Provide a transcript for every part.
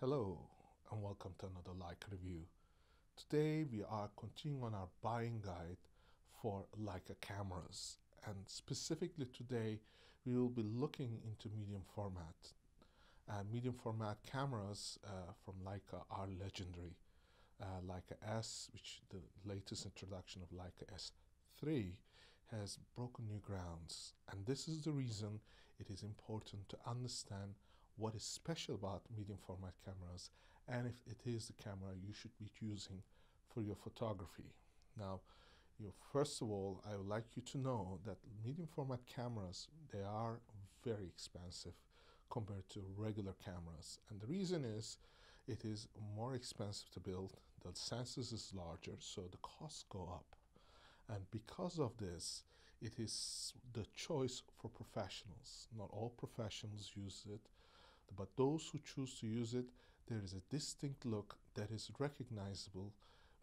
Hello and welcome to another Leica review. Today we are continuing on our buying guide for Leica cameras, and specifically today we will be looking into medium format. And medium format cameras from Leica are legendary. Leica S, which the latest introduction of Leica S3, has broken new grounds, and this is the reason it is important to understand what is special about medium format cameras and if it is the camera you should be using for your photography. Now, first of all, I would like you to know that medium format cameras, they are very expensive compared to regular cameras, and the reason is it is more expensive to build, the sensors is larger, so the costs go up. And because of this, it is the choice for professionals. Not all professionals use it, but those who choose to use it, there is a distinct look that is recognizable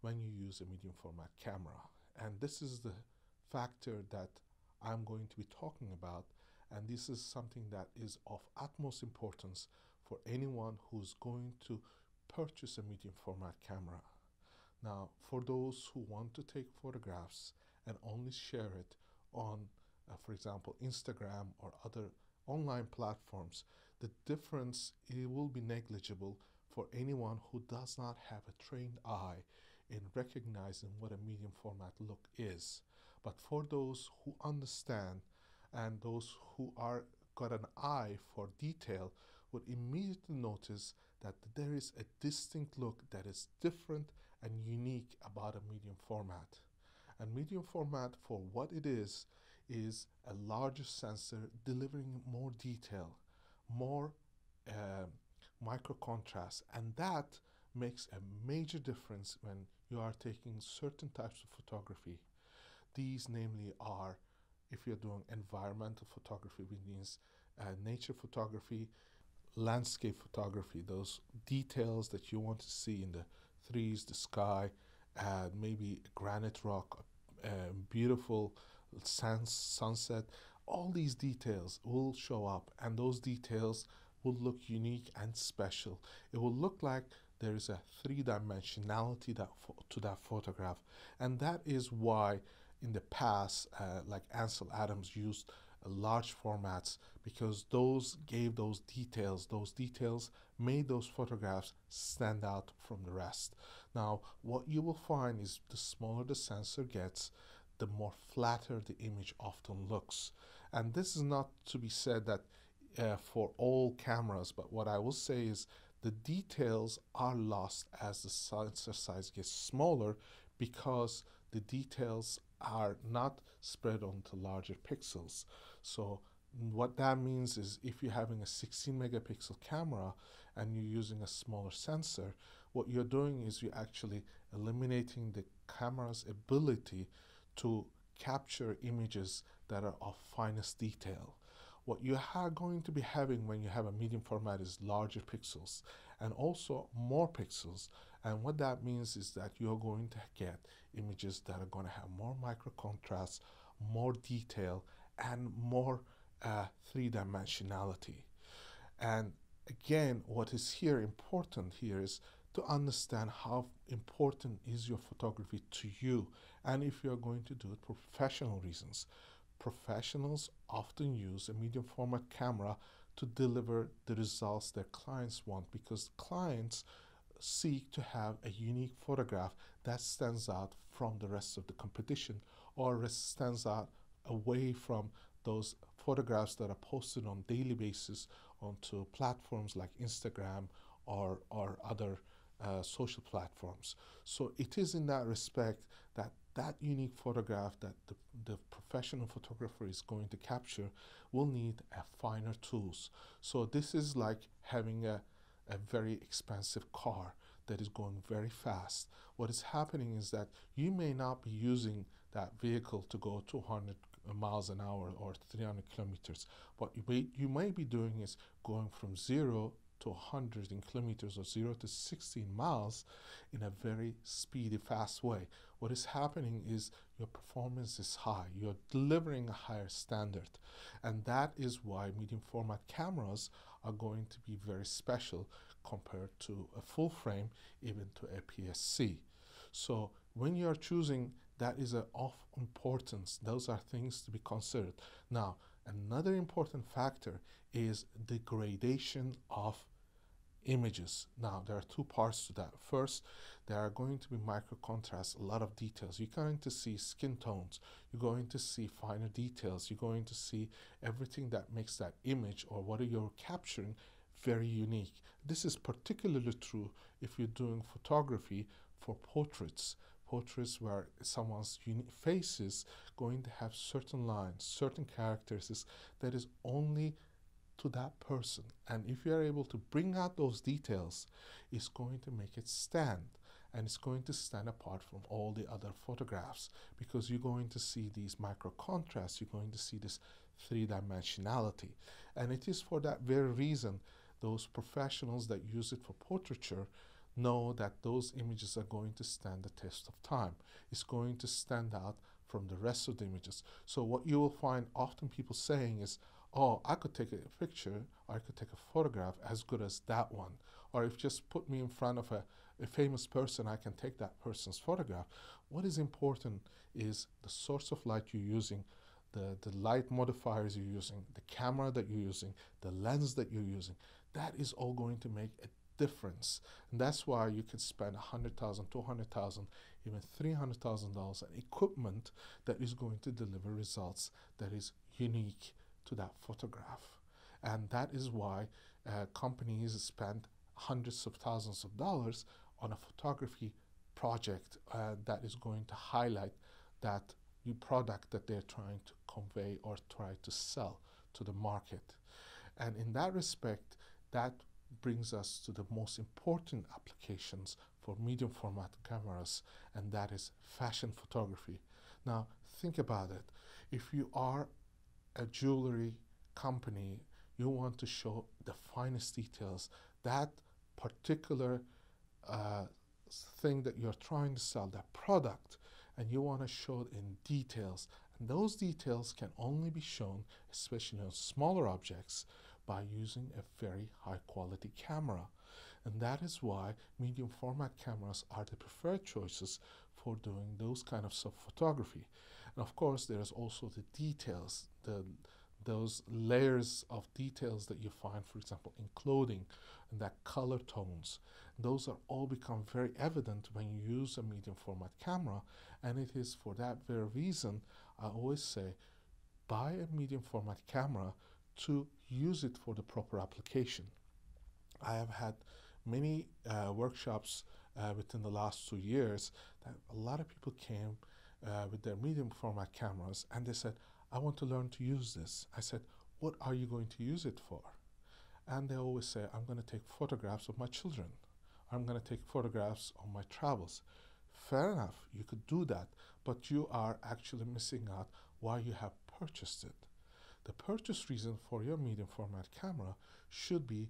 when you use a medium format camera. And this is the factor that I'm going to be talking about, and this is something that is of utmost importance for anyone who's going to purchase a medium format camera. Now, for those who want to take photographs and only share it on, for example, Instagram or other online platforms, the difference, it will be negligible for anyone who does not have a trained eye in recognizing what a medium format look is. But for those who understand and those who are got an eye for detail would immediately notice that there is a distinct look that is different and unique about a medium format. And medium format, for what it is a larger sensor delivering more detail, more micro contrast, and that makes a major difference when you are taking certain types of photography. These namely are, if you're doing environmental photography, which means nature photography, landscape photography, those details that you want to see in the trees, the sky, maybe granite rock, beautiful sunset, all these details will show up, and those details will look unique and special. It will look like there is a three-dimensionality to that photograph, and that is why in the past, like Ansel Adams used large formats, because those gave those details. Those details made those photographs stand out from the rest. Now, what you will find is the smaller the sensor gets, the more flatter the image often looks. And this is not to be said that for all cameras, but what I will say is the details are lost as the sensor size gets smaller, because the details are not spread onto larger pixels. So what that means is if you're having a 16 megapixel camera and you're using a smaller sensor, what you're doing is you're actually eliminating the camera's ability to capture images that are of finest detail. What you are going to be having when you have a medium format is larger pixels and also more pixels. And what that means is that you're going to get images that are going to have more micro contrast, more detail, and more three-dimensionality. And again, what is here important here is to understand how important is your photography to you, and if you're going to do it for professional reasons. Professionals often use a medium format camera to deliver the results their clients want, because clients seek to have a unique photograph that stands out from the rest of the competition, or stands out away from those photographs that are posted on daily basis onto platforms like Instagram or other social platforms. So it is in that respect that unique photograph that the professional photographer is going to capture will need a finer tools. So this is like having a very expensive car that is going very fast. What is happening is that you may not be using that vehicle to go 200 miles an hour or 300 kilometers. What you may be doing is going from 0 to to 100 in kilometers or 0 to 16 miles in a very speedy, fast way. What is happening is your performance is high. You're delivering a higher standard. And that is why medium format cameras are going to be very special compared to a full frame, even to APS-C. So when you are choosing, that is of importance. Those are things to be considered. Now, another important factor is degradation of images. Now, there are two parts to that. First, there are going to be micro contrasts, a lot of details. You're going to see skin tones. You're going to see finer details. You're going to see everything that makes that image or what you're capturing very unique. This is particularly true if you're doing photography for portraits. Portraits where someone's face is going to have certain lines, certain characteristics that is only to that person. And if you are able to bring out those details, it's going to make it stand. And it's going to stand apart from all the other photographs because you're going to see these micro contrasts, you're going to see this three-dimensionality. And it is for that very reason those professionals that use it for portraiture know that those images are going to stand the test of time. It's going to stand out from the rest of the images. So what you will find often people saying is, oh, I could take a picture, or I could take a photograph as good as that one. Or if just put me in front of a famous person, I can take that person's photograph. What is important is the source of light you're using, the light modifiers you're using, the camera that you're using, the lens that you're using. That is all going to make a difference. And that's why you can spend $100,000, $200,000, even $300,000 on equipment that is going to deliver results that is unique to that photograph. And that is why companies spend hundreds of thousands of dollars on a photography project that is going to highlight that new product that they're trying to convey or try to sell to the market. And in that respect, that brings us to the most important applications for medium format cameras, and that is fashion photography. Now, think about it. If you are a jewelry company, you want to show the finest details, that particular thing that you're trying to sell, that product, and you want to show it in details. And those details can only be shown, especially on smaller objects, by using a very high quality camera. And that is why medium format cameras are the preferred choices for doing those kind of photography. And of course, there's also the details, those layers of details that you find, for example, in clothing, and that color tones. Those are all become very evident when you use a medium format camera, and it is for that very reason I always say buy a medium format camera to use it for the proper application. I have had many workshops within the last 2 years that a lot of people came with their medium format cameras and they said, I want to learn to use this. I said, what are you going to use it for? And they always say, I'm going to take photographs of my children. I'm going to take photographs on my travels. Fair enough, you could do that, but you are actually missing out why you have purchased it. The purchase reason for your medium format camera should be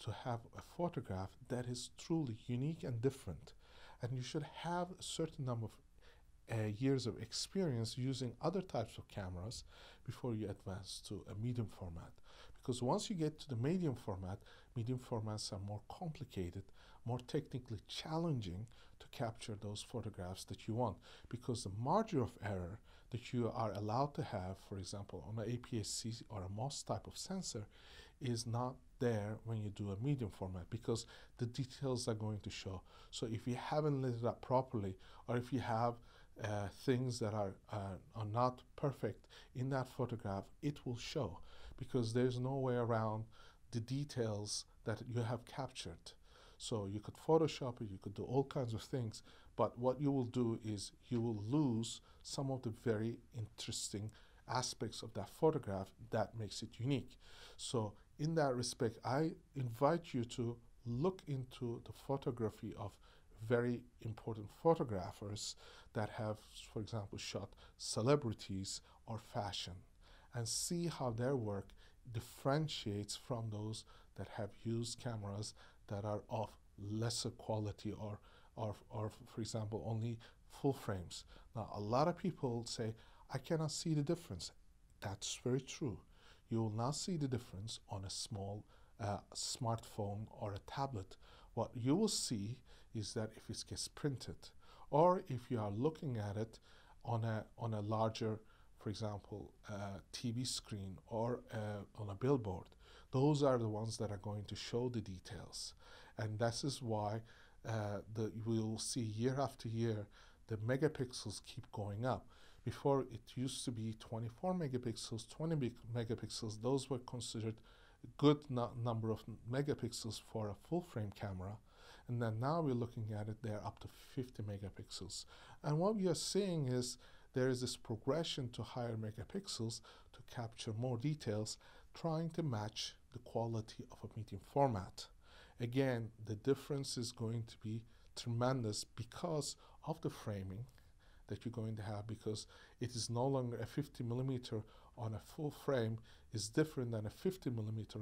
to have a photograph that is truly unique and different. And you should have a certain number of years of experience using other types of cameras before you advance to a medium format. Because once you get to the medium formats are more complicated, more technically challenging to capture those photographs that you want. Because the margin of error that you are allowed to have, for example, on an APS-C or a MOS type of sensor, is not there when you do a medium format because the details are going to show. So if you haven't lit it up properly, or if you have things that are not perfect in that photograph, it will show because there's no way around the details that you have captured. So you could Photoshop it, you could do all kinds of things, but what you will do is you will lose some of the very interesting aspects of that photograph that makes it unique. So in that respect, I invite you to look into the photography of very important photographers that have, for example, shot celebrities or fashion, and see how their work differentiates from those that have used cameras that are of lesser quality or for example, only full frames. Now, a lot of people say, I cannot see the difference. That's very true. You will not see the difference on a small smartphone or a tablet. What you will see is that if it gets printed, or if you are looking at it on a larger, for example, TV screen or on a billboard, those are the ones that are going to show the details. And this is why we'll see year after year the megapixels keep going up. Before, it used to be 24 megapixels, 20 megapixels. Those were considered a good number of megapixels for a full frame camera. And then now we're looking at it, they're up to 50 megapixels. And what we are seeing is there is this progression to higher megapixels to capture more details, trying to match the quality of a medium format. Again, the difference is going to be tremendous because of the framing that you're going to have, because it is no longer a 50 millimeter on a full frame is different than a 50 millimeter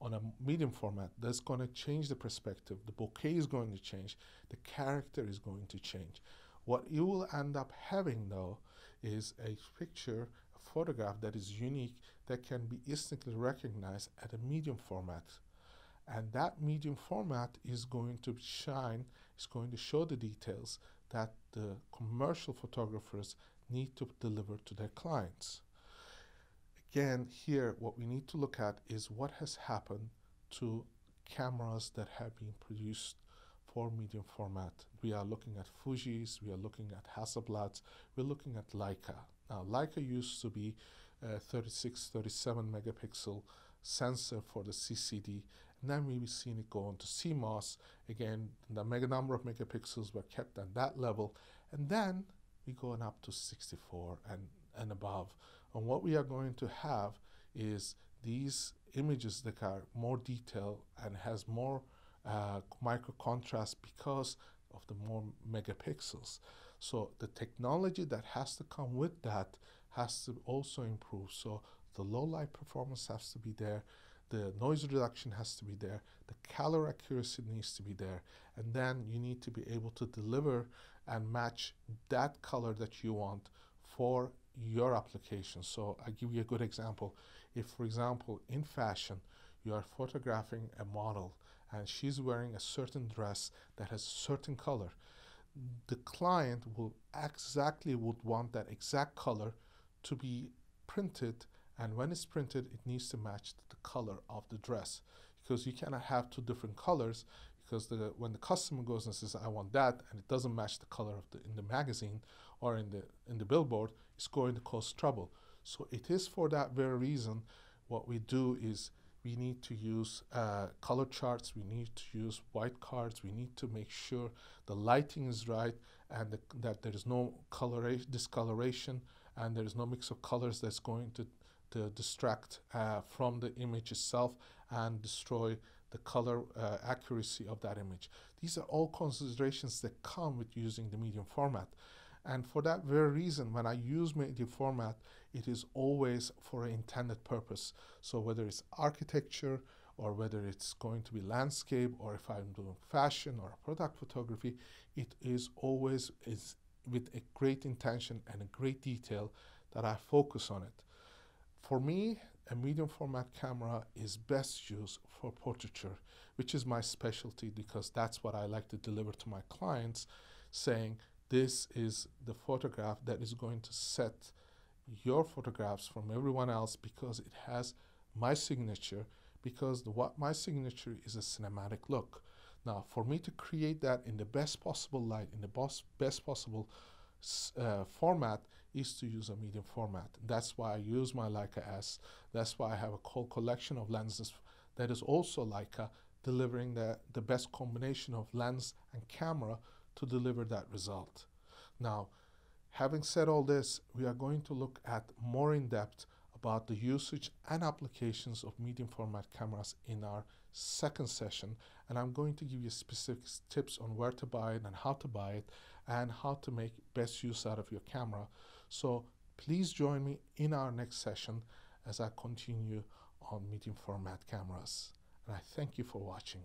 on a medium format. That's going to change the perspective. The bokeh is going to change. The character is going to change. What you will end up having though is a picture, a photograph that is unique, that can be instantly recognized at a medium format. And that medium format is going to shine, it's going to show the details that the commercial photographers need to deliver to their clients. Again, here what we need to look at is what has happened to cameras that have been produced for medium format. We are looking at Fuji's, we are looking at Hasselblad's, we're looking at Leica. Now, Leica used to be 36, 37 megapixel sensor for the CCD, and then we've seen it go on to CMOS. Again, the number of megapixels were kept at that level, and then we go on up to 64 and above. And what we are going to have is these images that are more detailed and has more micro contrast because of the more megapixels. So the technology that has to come with that has to also improve. So the low light performance has to be there, the noise reduction has to be there, the color accuracy needs to be there, and then you need to be able to deliver and match that color that you want for your application. So I give you a good example. If, for example, in fashion, you are photographing a model and she's wearing a certain dress that has a certain color, the client will would want that exact color to be printed, and when it's printed, it needs to match the color of the dress, because you cannot have two different colors, because when the customer goes and says, I want that, and it doesn't match the color of in the magazine or in the billboard, it's going to cause trouble. So it is for that very reason what we do is we need to use color charts, we need to use white cards, we need to make sure the lighting is right, and that there is no discoloration, and there is no mix of colors that's going to distract from the image itself and destroy the color accuracy of that image. These are all considerations that come with using the medium format. And for that very reason, when I use medium format, it is always for an intended purpose. So whether it's architecture, or whether it's going to be landscape, or if I'm doing fashion or product photography, it is always with a great intention and a great detail that I focus on it. For me, a medium format camera is best used for portraiture, which is my specialty, because that's what I like to deliver to my clients, saying this is the photograph that is going to set your photographs from everyone else, because it has my signature, because my signature is a cinematic look. Now, for me to create that in the best possible light, in the best possible format, is to use a medium format. That's why I use my Leica S. That's why I have a whole collection of lenses that is also Leica, delivering the best combination of lens and camera to deliver that result. Now, having said all this, we are going to look at more in depth about the usage and applications of medium format cameras in our second session, and I'm going to give you specific tips on where to buy it and how to buy it and how to make best use out of your camera. So please join me in our next session as I continue on medium format cameras. and I thank you for watching.